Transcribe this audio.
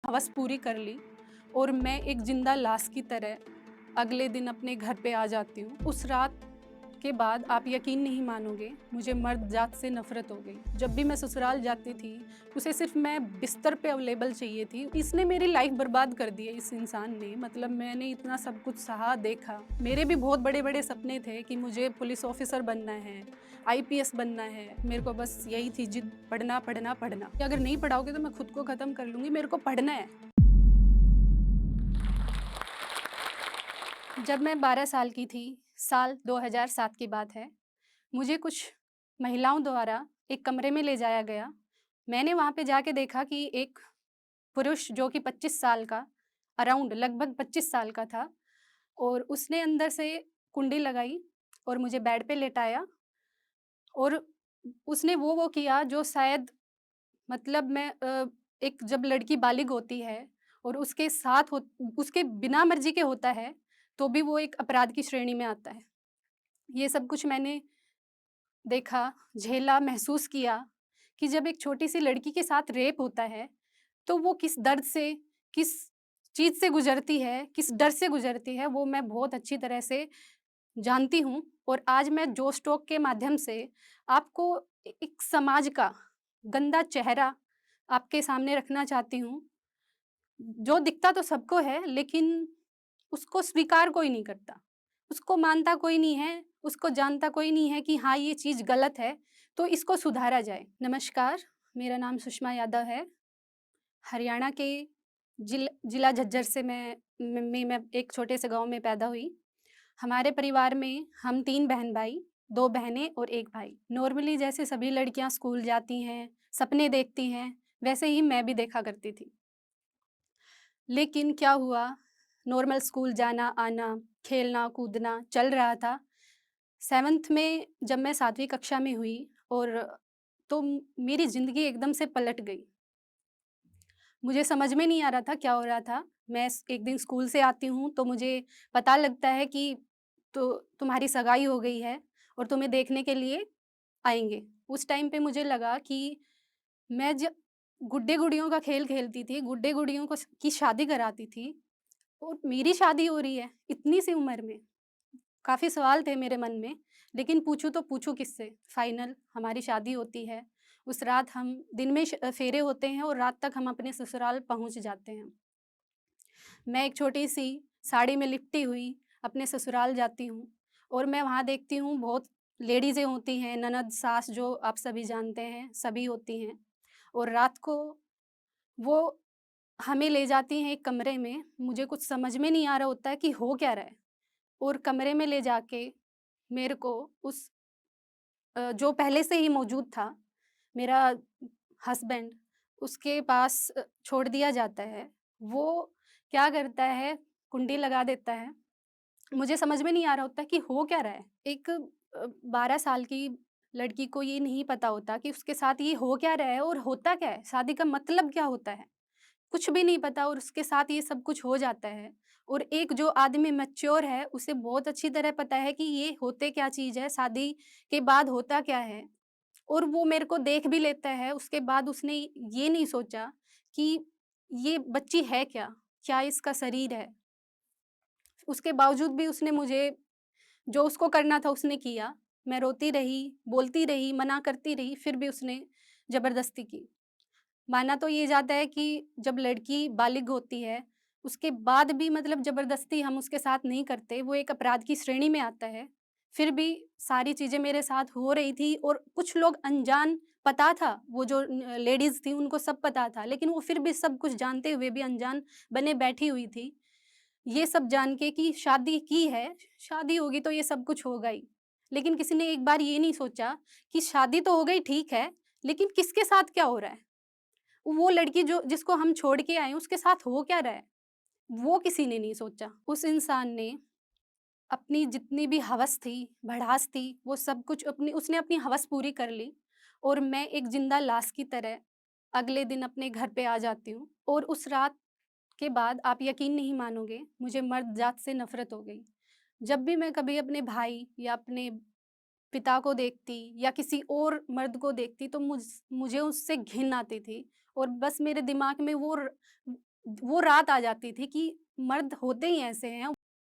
हवस पूरी कर ली और मैं एक जिंदा लाश की तरह अगले दिन अपने घर पे आ जाती हूँ। उस रात के बाद आप यकीन नहीं मानोगे, मुझे मर्द जात से नफ़रत हो गई। जब भी मैं ससुराल जाती थी, उसे सिर्फ़ मैं बिस्तर पे अवेलेबल चाहिए थी। इसने मेरी लाइफ़ बर्बाद कर दी है इस इंसान ने। मतलब मैंने इतना सब कुछ सहा, देखा। मेरे भी बहुत बड़े-बड़े सपने थे कि मुझे पुलिस ऑफ़िसर बनना है, आईपीएस बनना है। मेरे को बस यही थी जिद, पढ़ना, पढ़ना, पढ़ना। अगर नहीं पढ़ाओगे तो मैं खुद को ख़त्म कर लूँगी, मेरे को पढ़ना है। जब मैं 12 साल की थी, साल 2007 की बात है, मुझे कुछ महिलाओं द्वारा एक कमरे में ले जाया गया। मैंने वहाँ पे जाके देखा कि एक पुरुष जो कि 25 साल का, अराउंड लगभग 25 साल का था, और उसने अंदर से कुंडी लगाई और मुझे बेड पे लेटाया और उसने वो किया जो शायद, मतलब मैं एक जब लड़की बालिग होती है और उसके साथ हो, उसके बिना मर्ज़ी के होता है, तो भी वो एक अपराध की श्रेणी में आता है। ये सब कुछ मैंने देखा, झेला, महसूस किया कि जब एक छोटी-सी लड़की के साथ रेप होता है, तो वो किस दर्द से, किस चीज़ से गुज़रती है, किस डर से गुज़रती है, वो मैं बहुत अच्छी तरह से जानती हूँ। और आज मैं जोश टॉक के माध्यम से आपको एक समाज का गंदा चेहरा आपके सामने रखना चाहती हूँ, जो दिखता तो सबको है, लेकिन उसको स्वीकार कोई नहीं करता। उसको मानता कोई नहीं है, उसको जानता कोई नहीं है कि हाँ, ये चीज़ गलत है, तो इसको सुधारा जाए। नमस्कार, मेरा नाम सुषमा यादव है। हरियाणा के जिला झज्जर से मैं एक छोटे से गाँव में पैदा हुई। हमारे परिवार में हम 3 बहन-भाई, 2 बहनें और 1 भाई। नॉर्मली जैसे सभी लड़कियाँ स्कूल जाती हैं, सपने देखती हैं, वैसे ही मैं भी देखा करती थी। लेकिन क्या हुआ, नॉर्मल स्कूल जाना-आना, खेलना-कूदना चल रहा था। 7th में जब मैं 7वीं कक्षा में हुई, और तो मेरी ज़िंदगी एकदम से पलट गई। मुझे समझ में नहीं आ रहा था क्या हो रहा था। मैं स एक दिन स्कूल से आती हूँ तो मुझे पता लगता है कि तो तुम्हारी सगाई हो गई है और तुम्हें देखने के लिए आएँगे। उस टाइम पे मुझे लगा कि मैं ज गुड्डे-गुड़ियों का खेल खेलती थी, गुड्डे-गुड़ियों को स की शादी कराती थी, और मेरी शादी हो रही है इतनी सी उम्र में। काफ़ी सवाल थे मेरे मन में, लेकिन पूछूँ तो पूछूँ किससे? फाइनल हमारी शादी होती है। उस रात हम दिन में फेरे होते हैं और रात तक हम अपने ससुराल पहुँच जाते हैं। मैं एक छोटी-सी साड़ी में लिपटी हुई अपने ससुराल जाती हूँ और मैं वहाँ देखती हूँ बहुत लेडीज़ें होती हैं, ननद, सास, जो आप सभी जानते हैं, सभी होती हैं। और रात को वो हमें ले जाती हैं एक कमरे में, मुझे कुछ समझ में नहीं आ रहा होता है कि हो क्या रहा है? और कमरे में ले जाके मेरे को उस जो पहले से ही मौजूद था, मेरा हस्बैंड, उसके पास छोड़ दिया जाता है। वो क्या करता है, कुंडी लगा देता है। मुझे समझ में नहीं आ रहा होता कि हो क्या रहा है? एक 12 साल की लड़की को ये नहीं पता होता कि उसके साथ ये हो क्या रहा है और होता क्या है? शादी का मतलब क्या होता है? कुछ भी नहीं पता और उसके साथ ये सब कुछ हो जाता है। और एक जो आदमी मैच्योर है, उसे बहुत अच्छी तरह पता है कि ये होते क्या चीज़ है, शादी के बाद होता क्या है, और वो मेरे को देख भी लेता है। उसके बाद उसने ये नहीं सोचा कि ये बच्ची है क्या? क्या इसका शरीर है? उसके बावजूद भी उसने मुझे, जो उसको करना था उसने किया। मैं रोती रही, बोलती रही, मना करती रही, फिर भी उसने ज़बरदस्ती की। माना तो ये जाता है कि जब लड़की बालिग होती है, उसके बाद भी मतलब ज़बरदस्ती हम उसके साथ नहीं करते, वो एक अपराध की श्रेणी में आता है। फिर भी सारी चीज़ें मेरे साथ हो रही थी और कुछ लोग अनजान, पता था, वो जो लेडीज़ थी उनको सब पता था, लेकिन वो फिर भी सब कुछ जानते हुए भी अनजान बने बैठी हुई थी। ये सब जान के कि शादी की है, शादी होगी तो ये सब कुछ होगा ही। लेकिन किसी ने एक बार ये नहीं सोचा कि शादी तो हो गई ठीक है, लेकिन किसके साथ क्या हो रहा है? वो लड़की जो जिसको हम छोड़ के आए हैं, उसके साथ हो क्या रहा है? वो किसी ने नहीं सोचा। उस इंसान ने अपनी जितनी भी हवस थी, भड़ास थी, वो सब कुछ उसने अपनी हवस पूरी कर ली और मैं एक ज़िंदा लाश की तरह अगले दिन अपने घर पे आ जाती हूँ। और उस रात के बाद आप यकीन नहीं मानोगे, मुझे मर्द जात से नफ़रत हो गई। जब भी मैं कभी अपने भाई या अपने पिता को देखती या किसी और मर्द को देखती, तो मुझे उससे घिन आती थी और बस मेरे दिमाग में वो रात आ जाती थी कि मर्द होते ही ऐसे हैं।